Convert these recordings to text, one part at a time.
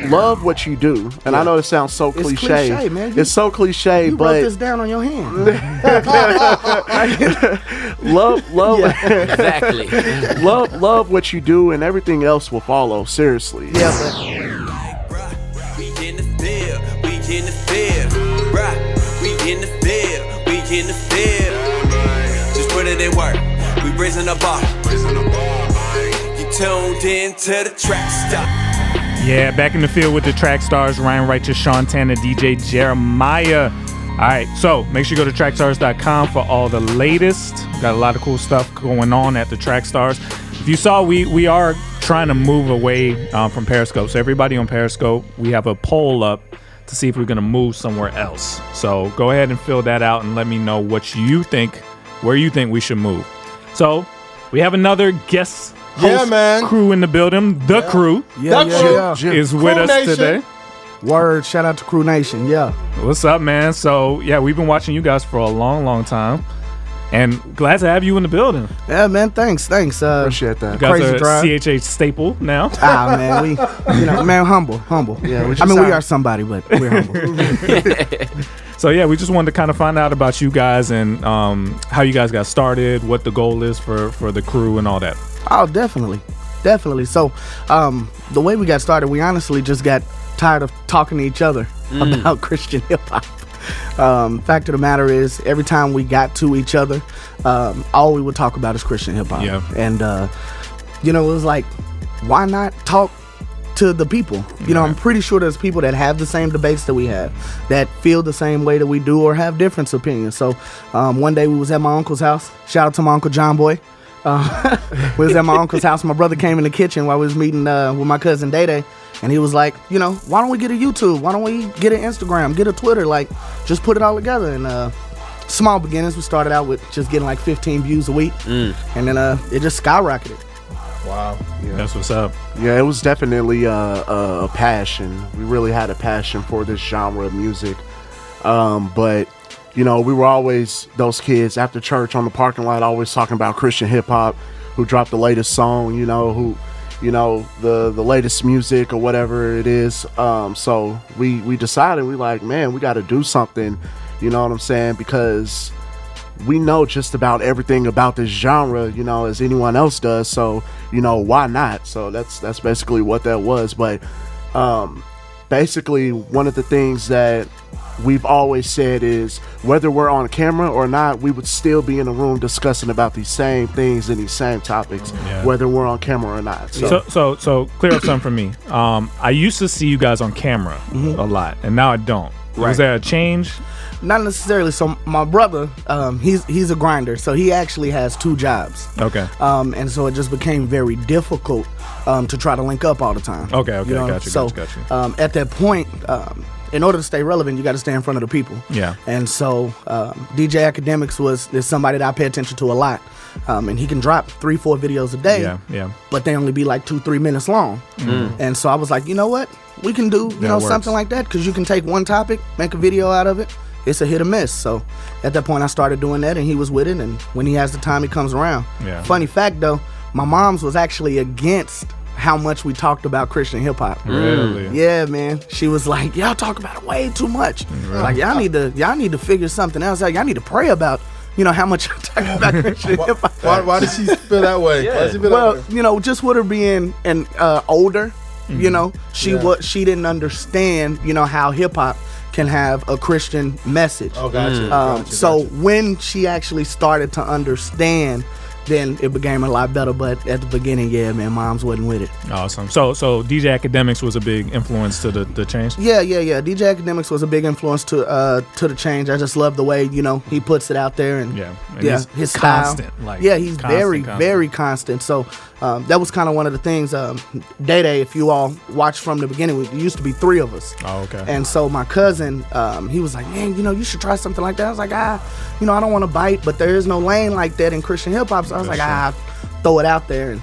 love what you do, and I know it sounds so cliche. It's cliche, man. It's so cliche, you but wrote this down on your hand. love, Exactly. love what you do, and everything else will follow. Seriously. Yeah, We in the field, we in the field, right? We in the field, we in the field. Just put it in work. We raising the bar. You tuned in to the Trackstar. Yeah, back in the field with the Trackstarz, Ryan Righteous, Sean Tanner, DJ Jeremiah. All right, so make sure you go to trackstarz.com for all the latest. Got a lot of cool stuff going on at the Trackstarz. If you saw, we are trying to move away from Periscope. So everybody on Periscope, we have a poll up to see if we're going to move somewhere else. So go ahead and fill that out and let me know what you think, where you think we should move. So we have another guest host crew in the building. The crew is with us today. Word, shout out to Crew Nation. Yeah. What's up, man? So yeah, we've been watching you guys for a long time. And glad to have you in the building. Yeah, man. Thanks. Appreciate that. You guys Crazy are drive. CHH staple now. Man, we, man, humble. Yeah, we are somebody, but we're humble. So yeah, we just wanted to kind of find out about you guys and how you guys got started, what the goal is for the crew and all that. Oh, definitely. So, the way we got started, we honestly just got tired of talking to each other about Christian hip hop. Fact of the matter is, every time we got to each other, all we would talk about is Christian hip hop. Yeah. And it was like, why not talk to the people? I'm pretty sure there's people that have the same debates that we have, that feel the same way that we do, or have different opinions. So one day we was at my uncle's house. Shout out to my uncle John Boy. We was at my uncle's house. My brother came in the kitchen while we was meeting with my cousin Day Day. And he was like, why don't we get a YouTube? Why don't we get an Instagram, get a Twitter? Like, just put it all together. And small beginnings. We started out with just getting like 15 views a week. And then it just skyrocketed. Wow. Yeah. That's what's up. Yeah, it was definitely a passion. We really had a passion for this genre of music. But, we were always those kids after church on the parking lot, always talking about Christian hip hop, who dropped the latest song, who... the latest music or whatever it is. So we decided, we like, man, we got to do something, you know what I'm saying? Because we know just about everything about this genre, as anyone else does. So, why not? So that's basically what that was. But basically one of the things that we've always said is, whether we're on camera or not, we would still be in a room discussing about these same things and these same topics, whether we're on camera or not. So clear up something for me. I used to see you guys on camera a lot, and now I don't. Was there a change? Not necessarily. So my brother, he's a grinder, so he actually has 2 jobs. Okay. And so it just became very difficult to try to link up all the time. Okay. Got you. At that point, in order to stay relevant, you got to stay in front of the people. Yeah. And so DJ Academics is somebody that I pay attention to a lot. And he can drop 3-4 videos a day. Yeah. But they only be like 2-3 minutes long. And so I was like, you know what? We can do something like that, because you can take one topic, make a video out of it. It's a hit or miss. So at that point I started doing that, and he was with it, and when he has the time, he comes around. Yeah. Funny fact though, my mom's was actually against how much we talked about Christian hip hop. Really? Yeah, man. She was like, y'all talk about it way too much. Really? Like, y'all need to figure something else out. Y'all need to pray about how much you're talking about Christian hip hop. Why did she feel that way? Yeah. Just with her being older, she didn't understand, how hip hop can have a Christian message. Oh, gotcha. So when she actually started to understand, then it became a lot better. But at the beginning, yeah, man, moms wasn't with it. Awesome. So DJ Academics was a big influence to the change? Yeah. DJ Academics was a big influence to the change. I just love the way, he puts it out there, and his style. Constant, he's very constant. So that was kind of one of the things. Day Day, if you all watched from the beginning, it used to be 3 of us. Oh, okay. And so my cousin, he was like, man, you should try something like that. I was like, I don't want to bite, but there is no lane like that in Christian hip hop. So I was like, throw it out there, and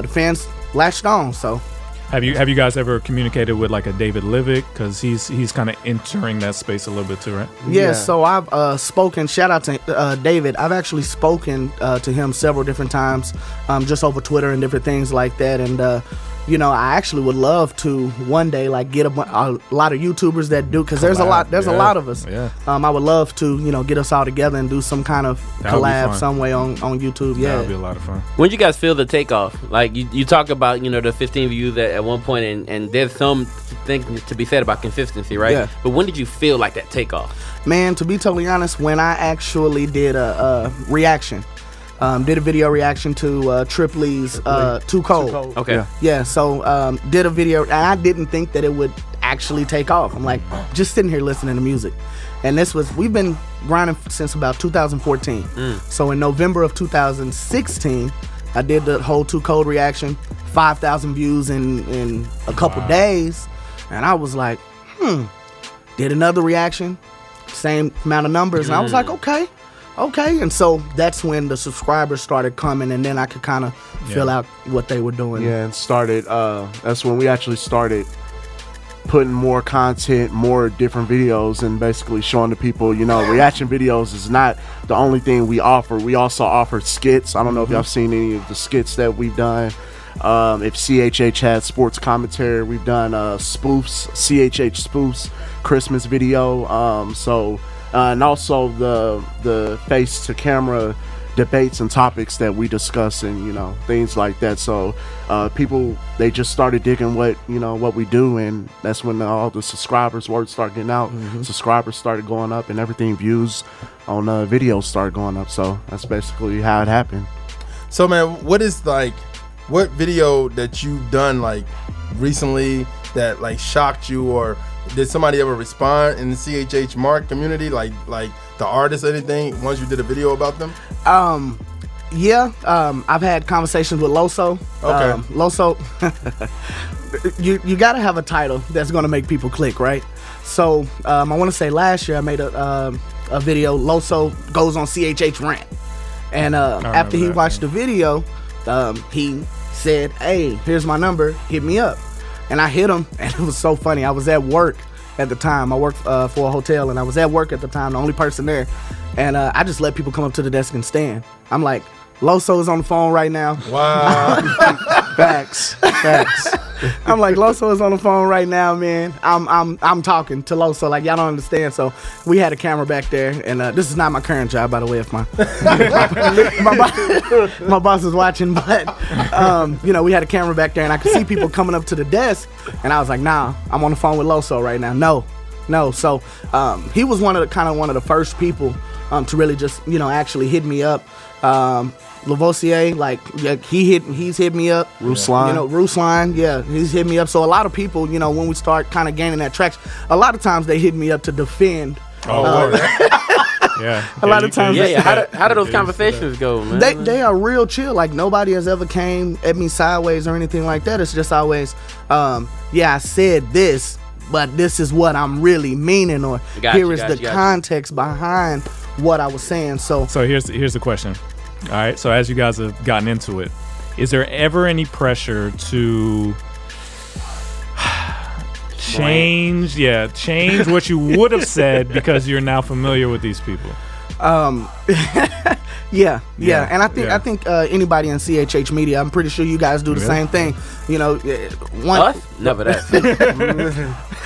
the fans latched on. So have you guys ever communicated with like a David Livick, because he's kind of entering that space a little bit too, right? Yeah. So I've spoken. Shout out to David. I've actually spoken to him several different times, just over Twitter and different things like that. And you know, I actually would love to one day like get a lot of YouTubers that do, because there's a lot of us. Yeah. I would love to, you know, get us all together and do some kind of That would be collab fun. some way on YouTube. That would Yeah. be a lot of fun. When did you guys feel the takeoff? Like you talk about, you know, the 15 views at one point, and there's some thing to be said about consistency, right? Yeah. But when did you feel like that takeoff? Man, to be totally honest, when I actually did a reaction, did a video reaction to Tripley's Too Cold. Okay. Yeah, so did a video, and I didn't think that it would actually take off. I'm like, just sitting here listening to music. And we've been grinding since about 2014. So in November of 2016, I did the whole Too Cold reaction, 5,000 views in a couple days. And I was like, did another reaction, same amount of numbers. And I was like, okay. And so that's when the subscribers started coming, and then I could kind of fill out what they were doing. Yeah, and started. That's when we actually started putting more content, more different videos, and basically showing the people, you know, reaction videos is not the only thing we offer. We also offer skits. I don't know if y'all seen any of the skits that we've done. If CHH had sports commentary, we've done spoofs, CHH spoofs, Christmas video. And also the face to camera debates and topics that we discuss, and, you know, things like that. So people, they just started digging what we do, and that's when all the subscribers word started getting out. Subscribers started going up, and everything, views on videos started going up. So that's basically how it happened. So man, what video that you've done like recently that like shocked you, or did somebody ever respond in the CHH Mark community, like the artist or anything, once you did a video about them? Yeah, I've had conversations with Loso. Okay. Loso, you gotta have a title that's gonna make people click, right? So I want to say last year I made a video. Loso goes on CHH rant, and after he watched the video, he said, "Hey, here's my number. Hit me up." And I hit him, and it was so funny. I was at work at the time. I worked for a hotel, and I was at work at the time, the only person there. And I just let people come up to the desk and stand. I'm like, Loso is on the phone right now. Wow. Facts. I'm like, Loso is on the phone right now, man. I'm talking to Loso, like, y'all don't understand. So we had a camera back there, and this is not my current job, by the way, if my boss is watching. But you know, we had a camera back there, and I could see people coming up to the desk, and I was like, nah, I'm on the phone with Loso right now. No. So he was one of the first people to really just, you know, actually hit me up. Lavoisier, he's hit me up. Ruslan. You know, Ruslan, yeah, he's hit me up. So a lot of people, you know, when we start kind of gaining that traction, a lot of times they hit me up to defend. Yeah. A lot of times. Yeah. How do those conversations go, man? They are real chill. Like, nobody has ever came at me sideways or anything like that. It's just always, I said this, but this is what I'm really meaning, or here is the context behind what I was saying. So here's the question. All right, so as you guys have gotten into it, is there ever any pressure to change what you would have said because you're now familiar with these people? Yeah. And I think anybody in CHH media, I'm pretty sure you guys do the same thing. You know, Us? Never that.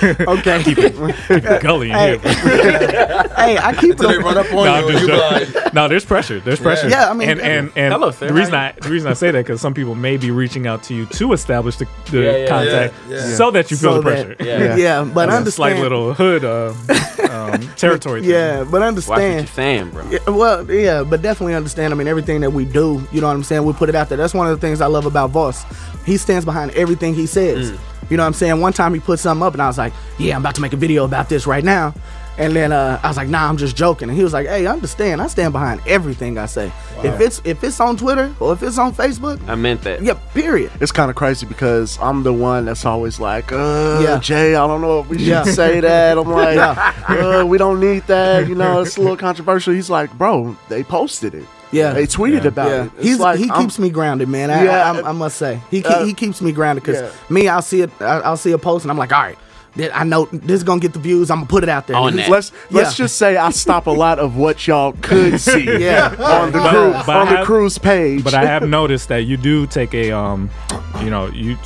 Okay. Keep it gully in here. Hey, I keep Until they run up on you. No, there's pressure. There's pressure. Yeah, I mean, and hello, sir. the reason I say that, because some people may be reaching out to you to establish the contact so that you feel the pressure. Yeah, but That's understand. a slight little hood territory. Yeah, but Watch what understand. you're saying, bro. But definitely understand. I mean, everything that we do, you know what I'm saying, we put it out there. That's one of the things I love about Voss. He stands behind everything he says. You know what I'm saying? One time he put something up, and I was like, yeah, I'm about to make a video about this right now. And then I was like, nah, I'm just joking. And he was like, hey, understand, I stand behind everything I say. Wow. If it's on Twitter or if it's on Facebook, I meant that. Yeah, period. It's kind of crazy because I'm the one that's always like, Jay, I don't know if we should say that. I'm like, we don't need that. You know, it's a little controversial. He's like, bro, they posted it. Yeah, they tweeted about it. He keeps me grounded, man. I must say, he keeps me grounded, because me, I'll see a post and I'm like, all right, that I know this is gonna get the views. I'm gonna put it out there. On that. Let's just say I stop a lot of what y'all could see Yeah. on the But cruise page. But I have noticed that you do take a, you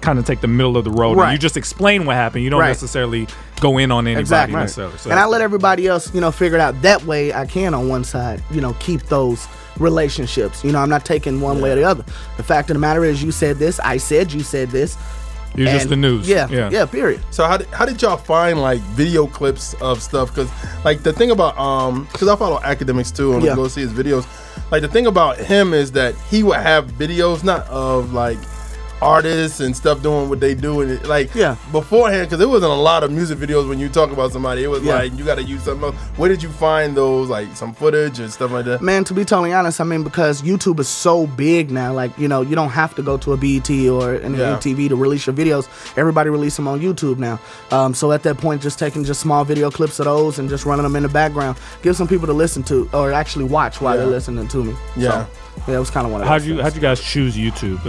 kind of take the middle of the road. Right. And you just explain what happened. You don't Right. necessarily go in on anybody Exactly. necessarily. So And I let everybody else, figure it out. That way I can on one side, keep those relationships. I'm not taking one way or the other. The fact of the matter is, you said this, I said, you said this. you're just And the news. Yeah, period. So how did y'all find like video clips of stuff? Because like the thing about because I follow academics too and Yeah. go see his videos. Like the thing about him is that he would have videos not of like artists and stuff doing what they do and like beforehand, because there wasn't a lot of music videos when you talk about somebody. It was like you got to use something else. Where did you find those, like some footage and stuff like that? Man, to be totally honest, I mean, because YouTube is so big now, like, you don't have to go to a BET or an MTV to release your videos. Everybody release them on YouTube now. So at that point, just taking just small video clips of those and just running them in the background, give some people to listen to or actually watch while they're listening to me. Yeah. So, yeah, it was kind of one of How'd those you things. guys choose YouTube?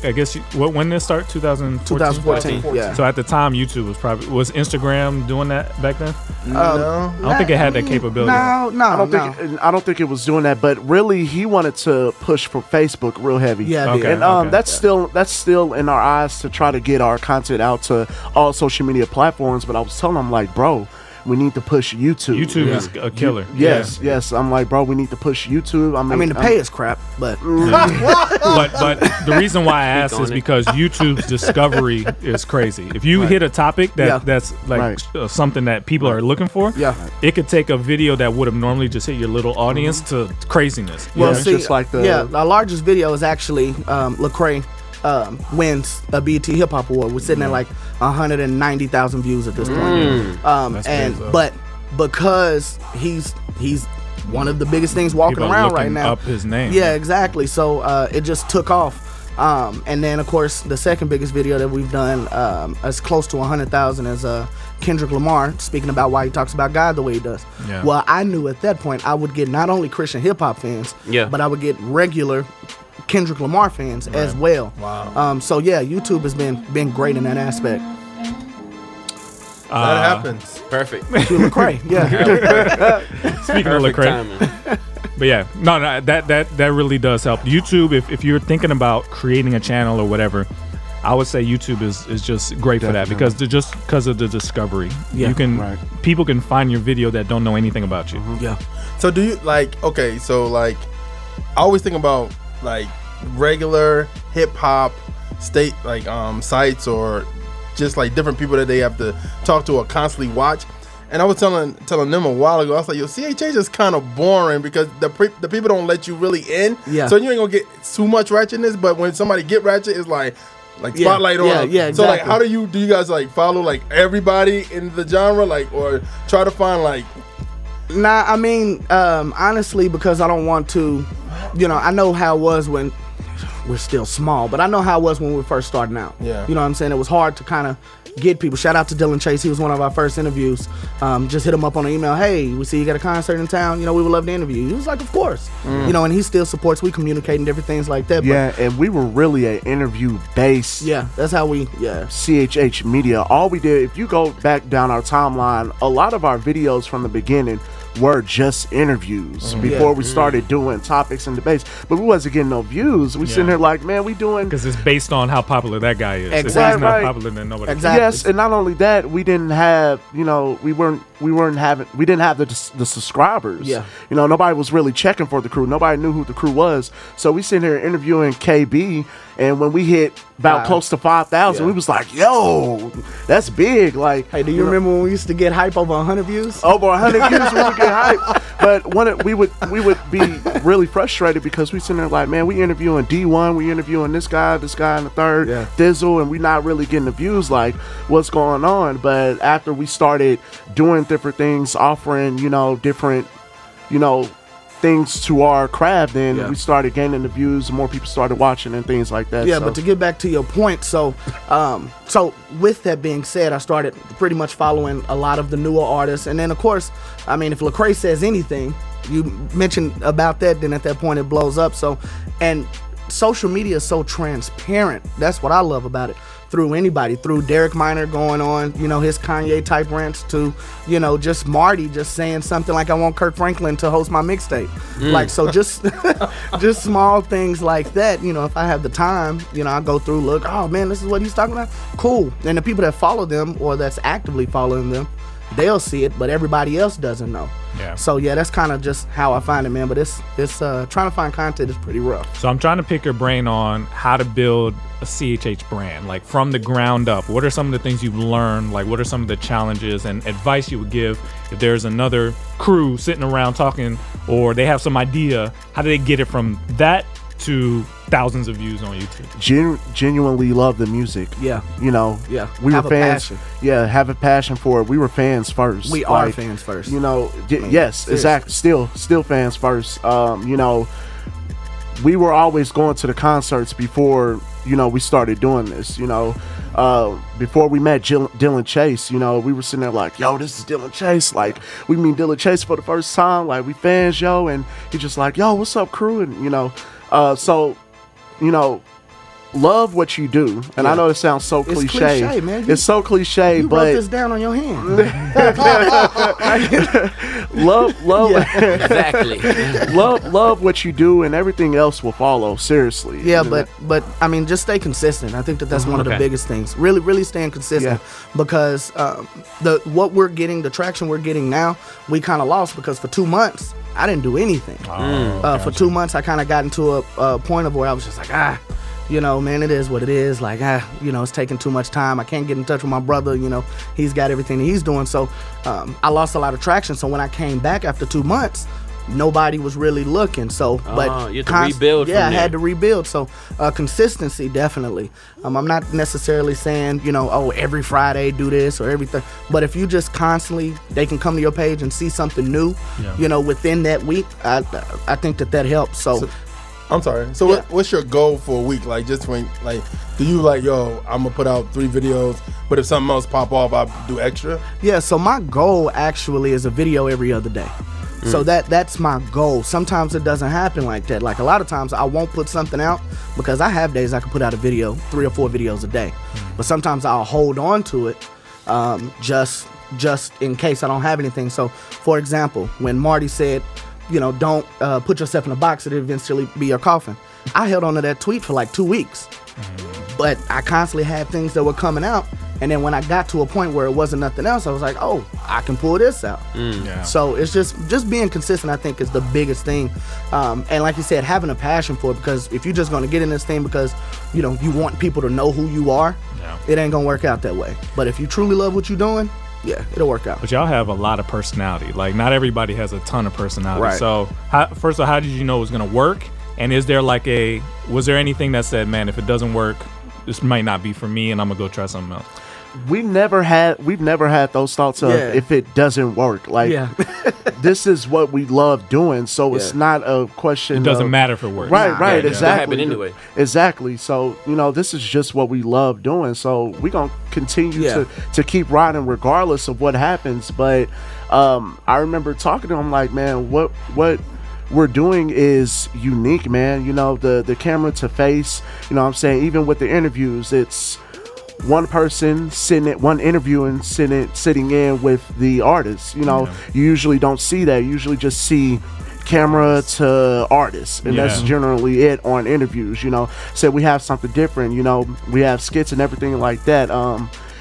I guess when did it start? 2014. Yeah. So at the time, YouTube was Instagram doing that back then? No. I don't think it had that capability. No, I don't think it was doing that, but really he wanted to push for Facebook real heavy. Yeah, Okay. And that's still in our eyes to try to get our content out to all social media platforms. But I was telling him, like, bro, we need to push YouTube. YouTube is a killer. Yes. I'm like, bro, we need to push YouTube. I mean, the pay is crap, but But the reason why I asked is because YouTube's discovery is crazy. If you hit a topic that's like something that people are looking for, it could take a video that would have normally just hit your little audience to craziness. well, it's see, just like the our largest video is actually Lecrae wins a BET Hip Hop Award. We're sitting at like 190,000 views at this point. That's And crazy. but because he's one of the biggest things walking People are around right looking now. up his name. Yeah, exactly. So it just took off. And then of course the second biggest video that we've done, as close to 100,000, is Kendrick Lamar speaking about why he talks about God the way he does. Yeah. Well, I knew at that point I would get not only Christian hip hop fans, but I would get regular Kendrick Lamar fans as well. Wow. So yeah, YouTube has been great in that aspect. That happens. Perfect. To Lecrae, yeah. Speaking of Perfect Lecrae, timing. but yeah, no, that really does help. YouTube, if you're thinking about creating a channel or whatever, I would say YouTube is just great for that because of the discovery. Yeah. You can people can find your video that don't know anything about you. Yeah. So do you like? Okay, so like, I always think about like regular hip hop state like sites or just like different people that they have to talk to or constantly watch. And I was telling them a while ago, I was like, yo, CHH is kind of boring because the people don't let you really in. Yeah. So you ain't gonna get too much ratchetness, but when somebody get ratchet, it's like spotlight on them. Yeah, So like, exactly. how do you guys like follow like everybody in the genre, like, or try to find like? Nah, I mean, honestly, because I don't want to, I know how it was when we're still small, but I know how it was when we were first starting out. Yeah. You know what I'm saying? It was hard to kind of get people. Shout out to Dylan Chase. He was one of our first interviews. Just hit him up on an email. Hey, we see you got a concert in town. We would love to interview you. He was like, of course. And he still supports. We communicate and different things like that. Yeah, and we were really an interview based. Yeah, that's how we, CHH media. All we did, if you go back down our timeline, a lot of our videos from the beginning were just interviews before we started doing topics and debates, but we wasn't getting no views. We sitting here like, man, we doing Because it's based on how popular that guy is. If he's Exactly. not popular, then nobody. Exactly. yes, and not only that, we didn't have we didn't have the subscribers. Yeah. Nobody was really checking for the crew. Nobody knew who the crew was. So we sitting here interviewing KB, and when we hit about close to 5,000, we was like, yo, that's big. Like, Hey, do you remember when we used to get hype over 100 views? over 100 views we would get hype, but we would be really frustrated because we sitting there like, man, we interviewing D1, we interviewing this guy in the third, Dizzle, and we not really getting the views. Like, what's going on? But after we started doing different things, offering different things to our craft, then we started gaining the views, and more people started watching and things like that. Yeah, so. but to get back to your point, so with that being said, I started pretty much following a lot of the newer artists, and then of course, I mean, if Lecrae says anything, you mentioned about that, then at that point it blows up. So, and social media is so transparent. That's what I love about it. through anybody, through Derek Minor going on, you know, his Kanye type rants, to, you know, just Marty just saying something like, I want Kirk Franklin to host my mixtape. Like, so just just small things like that. You know, if I have the time, you know, I go through, look, oh man, this is what he's talking about. Cool. And the people that follow them or that's actively following them, they'll see it, but everybody else doesn't know. Yeah. So yeah, that's kind of just how I find it, man. But it's trying to find content is pretty rough. So I'm trying to pick your brain on how to build a CHH brand, like from the ground up. What are some of the things you've learned? Like, what are some of the challenges and advice you would give if there's another crew sitting around talking, or they have some idea? How do they get it from that to thousands of views on YouTube? Genuinely love the music. Yeah. You know, Yeah. we Have were a fans. passion. Yeah, have a passion for it. We were fans first. We are fans first. You know, seriously. yes, exactly. Still fans first. You know, we were always going to the concerts before, you know, we started doing this. You know, before we met Dylan Chase, you know, we were sitting there like, yo, this is Dylan Chase. Like, we meet Dylan Chase for the first time. Like, we fans, yo. And he just like, yo, what's up, crew? And, you know, so, you know, love what you do. And I know it sounds so It's cliche. cliche, man. It's so cliche, You wrote but this down on your hand. love Exactly. love what you do, and everything else will follow. Seriously. Yeah, but I mean, just stay consistent. I think that's one of the Okay. biggest things. Really staying consistent, because the traction we're getting now, we kind of lost because for 2 months I didn't do anything. For 2 months I kind of got into a point of where I was just like, you know, man, it is what it is. Like, you know, it's taking too much time. I can't get in touch with my brother. You know, he's got everything that he's doing. So I lost a lot of traction. So when I came back after 2 months, nobody was really looking. So, but you had to rebuild. Yeah, from I had there. to rebuild. So consistency, definitely. I'm not necessarily saying, you know, oh, every Friday do this or everything. But if you just constantly, they can come to your page and see something new, you know, within that week, I think that helps. So I'm sorry. So what's your goal for a week? Like, just when, like, do you like, yo, I'm gonna put out 3 videos, but if something else pop off, I'll do extra? yeah, so my goal actually is a video every other day. So that's my goal. Sometimes it doesn't happen like that. Like, a lot of times I won't put something out because I have days I can put out a video, 3 or 4 videos a day. But sometimes I'll hold on to it just in case I don't have anything. So, for example, when Marty said, you know, don't put yourself in a box, it'll eventually be your coffin, I held on to that tweet for like 2 weeks. But I constantly had things that were coming out, and then when I got to a point where it wasn't nothing else, I was like, oh, I can pull this out. Yeah. So it's just being consistent, I think, is the biggest thing. And like you said, having a passion for it, because if you're just going to get in this thing because, you know, you want people to know who you are, it ain't going to work out that way. But if you truly love what you're doing, yeah, it'll work out. But y'all have a lot of personality. Like, not everybody has a ton of personality. Right. So, first of all, how did you know it was going to work? And is there like was there anything that said, man, if it doesn't work, this might not be for me and I'm going to go try something else? we've never had those thoughts of if it doesn't work. Like, this is what we love doing, so it's not a question. It doesn't matter if it works. Right, exactly. Happen anyway. Exactly. So, you know, this is just what we love doing. So we're gonna continue to keep riding regardless of what happens. But I remember talking to him like, man, what we're doing is unique, man. You know, the camera to face, you know what I'm saying? Even with the interviews, it's one person sitting in with the artist. You know, you usually don't see that. You usually just see camera to artist, and that's generally it on interviews. You know, so we have something different. You know, we have skits and everything like that.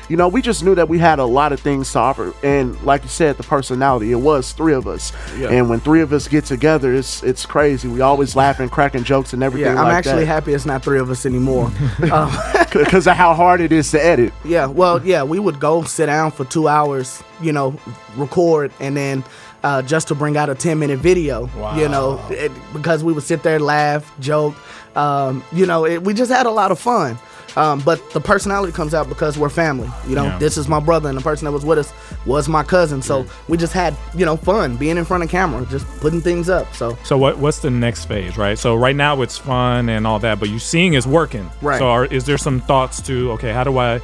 You know, we just knew that we had a lot of things to offer, and like you said, the personality. It was 3 of us, and when 3 of us get together, it's crazy. We always laughing, cracking jokes, and everything. I'm actually happy it's not 3 of us anymore, because of how hard it is to edit. We would go sit down for 2 hours, you know, record, and then just to bring out a 10-minute video. You know, because we would sit there, laugh, joke. You know, we just had a lot of fun. But the personality comes out because we're family. You know, this is my brother, and the person that was with us was my cousin. So we just had, you know, fun being in front of camera, just putting things up. So what's the next phase, right? So right now it's fun and all that, but you seeing is working. Right. So is there some thoughts to, okay, how do I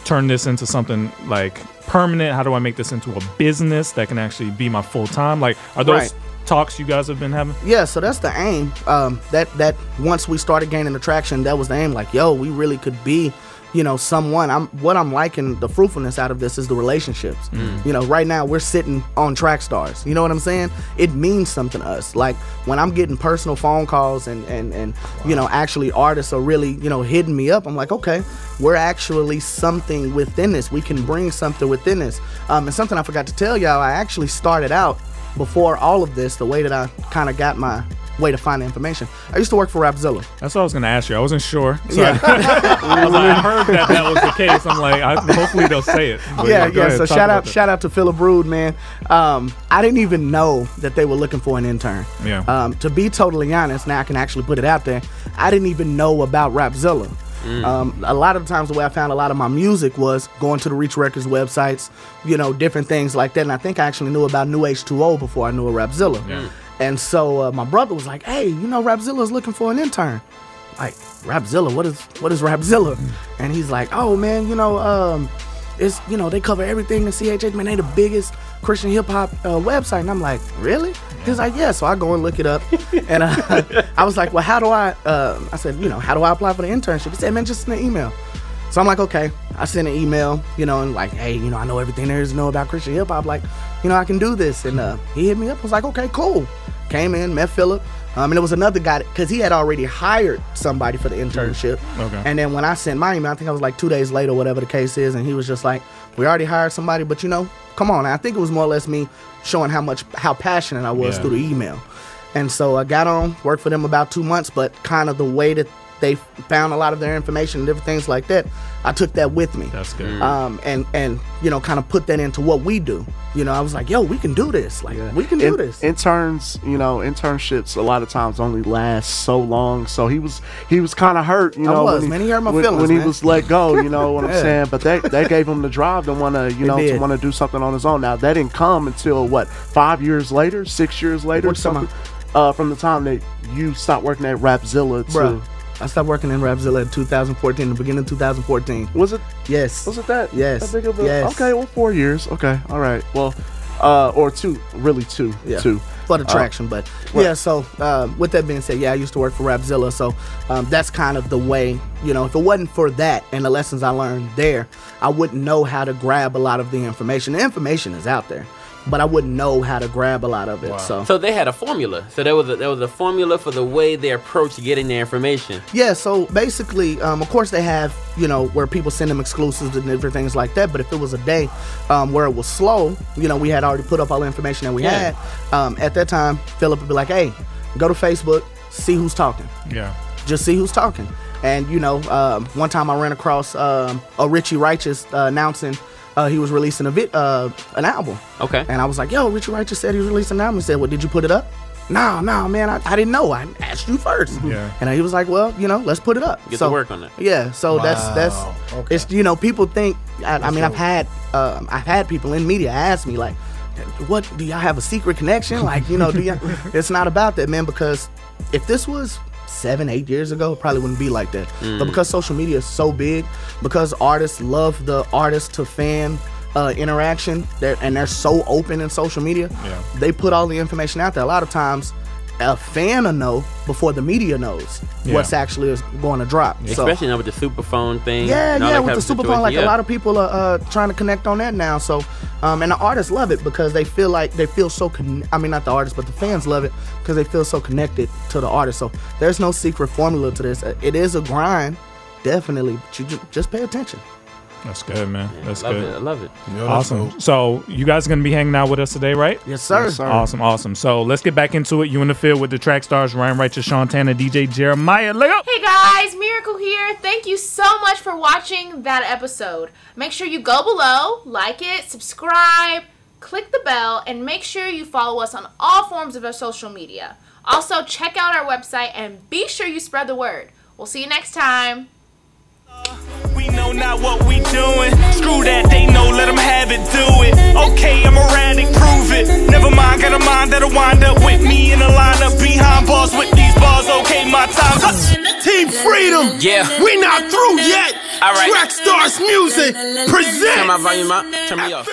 turn this into something like permanent? How do I make this into a business that can actually be my full time? Like, are those talks you guys have been having? Yeah, so that's the aim. That once we started gaining attraction, that was the aim. Like, yo, we really could be, you know, someone. What I'm liking the fruitfulness out of this is the relationships. You know, right now we're sitting on Trackstarz. You know what I'm saying? It means something to us. Like when I'm getting personal phone calls and you know, actually artists are really, you know, hitting me up. I'm like, okay, we're actually something within this. We can bring something within this. And something I forgot to tell y'all, I actually started out before all of this, the way that I kind of got my way to find the information. I used to work for Rapzilla. That's what I was going to ask you. I wasn't sure. So Yeah. I heard that was the case. I'm like, hopefully they'll say it. But Yeah. go ahead, So talk shout out to Philip Brood, man. I didn't even know that they were looking for an intern. Yeah. To be totally honest, now I can actually put it out there. I didn't even know about Rapzilla. A lot of the times the way I found a lot of my music was going to the Reach Records websites, you know, different things like that. And I think I actually knew about New H2O before I knew of Rapzilla. Yeah. And so my brother was like, hey, you know, Rapzilla's looking for an intern. Like, Rapzilla, what is Rapzilla? And he's like, oh man, you know, it's, you know, they cover everything in CHH, man, they the biggest Christian hip hop website. And I'm like, really? He's like, yeah. So I go and look it up. And I was like, well, how do I said, you know, how do I apply for the internship? He said, man, just send an email. So I'm like, okay. I sent an email, you know, and like, hey, you know, I know everything there is to know about Christian hip hop. Like, you know, I can do this. And he hit me up. I was like, okay, cool. Came in, met Philip. And there was another guy, because he had already hired somebody for the internship. Okay. And then when I sent my email, I think I was like 2 days later, whatever the case is, and he was just like, we already hired somebody, but you know, come on. And I think it was more or less me showing how passionate I was through the email. And so I got on, worked for them about 2 months, but kind of the way that they found a lot of their information and different things like that, I took that with me. That's good. And you know, kind of put that into what we do. You know, I was like, yo, we can do this. Like, we can do this. Interns, you know, internships a lot of times only last so long. So he was kind of hurt, you know, man. He hurt my feelings, when he man. was let go. You know what I'm saying? But that gave him the drive to want to, you know, to want to do something on his own. Now that didn't come until what, 5 years later, 6 years later, something. From the time that you stopped working at Rapzilla to. Bruh, I stopped working in Rapzilla in 2014, the beginning of 2014. Was it? Yes. Was it that? Yes. That big of a, Yes. Okay, well, 4 years. Okay, all right. Well, or two, really two. Yeah. Two. For the traction, but yeah. So with that being said, yeah, I used to work for Rapzilla, so that's kind of the way. You know, if it wasn't for that and the lessons I learned there, I wouldn't know how to grab a lot of the information. The information is out there, but I wouldn't know how to grab a lot of it. So they had a formula. So there was a formula for the way they approached getting their information. Yeah. So basically, of course, they have, you know, where people send them exclusives and different things like that. But if it was a day where it was slow, you know, we had already put up all the information that we had. At that time, Philip would be like, "Hey, go to Facebook, see who's talking. Yeah. Just see who's talking." And you know, one time I ran across a Richie Righteous announcing. He was releasing an album. Okay. And I was like, yo, Richie Righteous said he was releasing an album. He said, well, did you put it up? No, man, I didn't know. I asked you first. Yeah. And he was like, well, you know, let's put it up. Get to work on it. Yeah. So that's Okay. it's, you know, people think, I mean, I've had people in media ask me like, what, do y'all have a secret connection? Like, you know, it's not about that, man, because if this was 7-8 years ago, it probably wouldn't be like that. But because social media is so big, because artists love the artist to fan interaction, and they're so open in social media, they put all the information out there. A lot of times a fan will know before the media knows what's actually is going to drop. Especially now with the super phone thing. Yeah, with the super phone, like a lot of people are trying to connect on that now. So, and the artists love it because they feel like so. I mean, not the artists, but the fans love it because they feel so connected to the artist. So there's no secret formula to this. It is a grind, definitely. But you just pay attention. That's good, man. That's good. I love it. Yo, Awesome. dope. So you guys are going to be hanging out with us today, right? Yes, sir. Yes, sir. Awesome. So let's get back into it. You in the field with the Trackstarz, Ryan Righteous, Shantana, DJ Jeremiah. Let go. Hey guys, Miracle here. Thank you so much for watching that episode. Make sure you go below, like it, subscribe, click the bell, and make sure you follow us on all forms of our social media. Also, check out our website and be sure you spread the word. We'll see you next time. We know not what we doing. Screw that, they know, let them have it, do it. Okay, I'm erratic, prove it. Never mind, got a mind that'll wind up with me in a lineup behind bars with these bars. Okay, my time's up. Team Freedom. Yeah. We not through yet. All right. Trackstarz Music presents. Turn my volume up. Turn me off.